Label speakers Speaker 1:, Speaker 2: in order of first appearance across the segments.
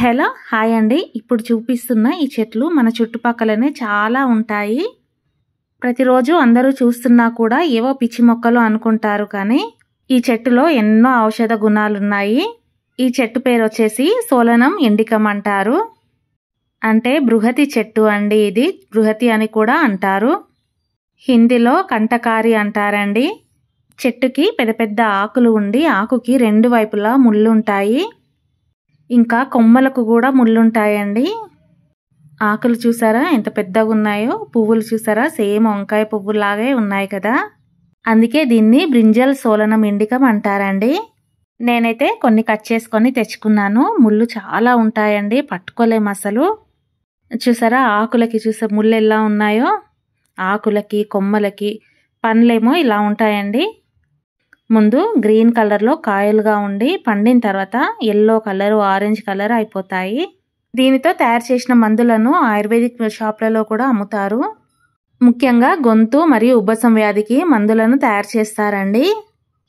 Speaker 1: Hello hi అండి. ఇప్పుడు చూపిస్తున్న ఈ చెట్లు మన చుట్టుపక్కలనే చాలా ఉంటాయి. ప్రతిరోజు అందరూ చూస్తున్నా కూడా ఏవో పిచ్చి మొక్కలు అనుకుంటారు, కానీ ఈ చెట్టులో ఎన్నో ఔషధ గుణాలున్నాయి. ఈ చెట్టు పేరు వచ్చేసి సోలనం ఇండికం అంటారు. అంటే బృహతి చెట్టు అండి. ఇది బృహతి అని కూడా అంటారు. హిందీలో కంటకారి అంటారండి. చెట్టుకి పెద్ద పెద్ద ఆకులు ఉండి ఆకుకి రెండు వైపులా ముళ్ళుంటాయి. ఇంకా కొమ్మలకు కూడా ముళ్ళుంటాయండి. ఆకులు చూసారా ఎంత పెద్దగా ఉన్నాయో, పువ్వులు చూసారా సేమ్ వంకాయ పువ్వులాగే ఉన్నాయి కదా. అందుకే దీన్ని బ్రింజల్ సోలనం ఇండికం అంటారండి. నేనైతే కొన్ని కట్ చేసుకొని తెచ్చుకున్నాను. ముళ్ళు చాలా ఉంటాయండి, పట్టుకోలేము అసలు. చూసారా ఆకులకి ముళ్ళు ఎలా ఉన్నాయో, ఆకులకి కొమ్మలకి. పండ్లేమో ఇలా ఉంటాయండి. ముందు గ్రీన్ కలర్లో కాయలుగా ఉండి పండిన తర్వాత ఎల్లో కలర్, ఆరెంజ్ కలర్ అయిపోతాయి. దీనితో తయారు చేసిన మందులను ఆయుర్వేదిక్ షాప్లలో కూడా అమ్ముతారు. ముఖ్యంగా గొంతు మరియు ఉబ్బసం వ్యాధికి మందులను తయారు చేస్తారండి.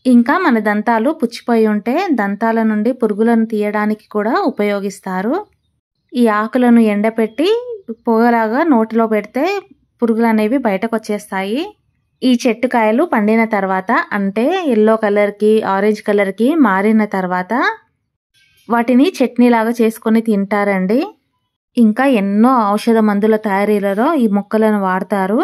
Speaker 1: ఇంకా మన దంతాలు పుచ్చిపోయి ఉంటే దంతాల నుండి పురుగులను తీయడానికి కూడా ఉపయోగిస్తారు. ఈ ఆకులను ఎండపెట్టి పొగలాగా నోటిలో పెడితే పురుగులు అనేవి బయటకు వచ్చేస్తాయి. ఈ చెట్టు కాయలు పండిన తర్వాత, అంటే ఎల్లో కలర్కి ఆరెంజ్ కలర్కి మారిన తర్వాత వాటిని చట్నీలాగా చేసుకొని తింటారండి. ఇంకా ఎన్నో ఔషధ మందుల తయారీలలో ఈ మొక్కలను వాడతారు.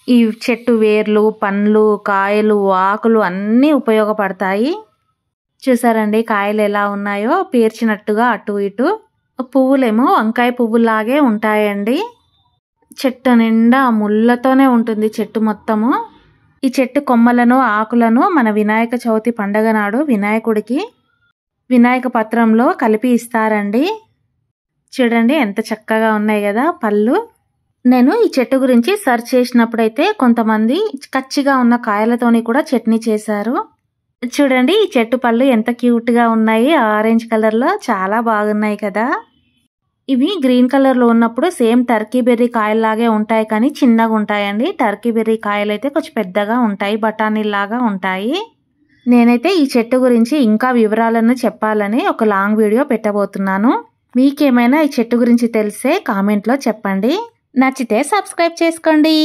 Speaker 1: ఈ చెట్టు వేర్లు, పండ్లు, కాయలు, ఆకులు అన్నీ ఉపయోగపడతాయి. చూసారండి కాయలు ఎలా ఉన్నాయో, పేర్చినట్టుగా అటు ఇటు. పువ్వులేమో వంకాయ పువ్వులాగే ఉంటాయండి. చెట్టు నిండా ముళ్ళతోనే ఉంటుంది చెట్టు మొత్తము. ఈ చెట్టు కొమ్మలను, ఆకులను మన వినాయక చవితి పండగ నాడు వినాయకుడికి వినాయక పత్రంలో కలిపి ఇస్తారండి. చూడండి ఎంత చక్కగా ఉన్నాయి కదా పళ్ళు. నేను ఈ చెట్టు గురించి సెర్చ్ చేసినప్పుడైతే కొంతమంది కచ్చిగా ఉన్న కాయలతోని కూడా చట్నీ చేశారు. చూడండి ఈ చెట్టు పళ్ళు ఎంత క్యూట్గా ఉన్నాయి, ఆరెంజ్ కలర్లో చాలా బాగున్నాయి కదా. ఇవి గ్రీన్ కలర్లో ఉన్నప్పుడు సేమ్ టర్కీ బెర్రీ కాయల్లాగే ఉంటాయి, కానీ చిన్నగా ఉంటాయండి. టర్కీ బెర్రీ కాయలు అయితే కొంచెం పెద్దగా ఉంటాయి, బఠానీలాగా ఉంటాయి. నేనైతే ఈ చెట్టు గురించి ఇంకా వివరాలను చెప్పాలని ఒక లాంగ్ వీడియో పెట్టబోతున్నాను. మీకేమైనా ఈ చెట్టు గురించి తెలిసే కామెంట్లో చెప్పండి. నచ్చితే సబ్స్క్రైబ్ చేసుకోండి.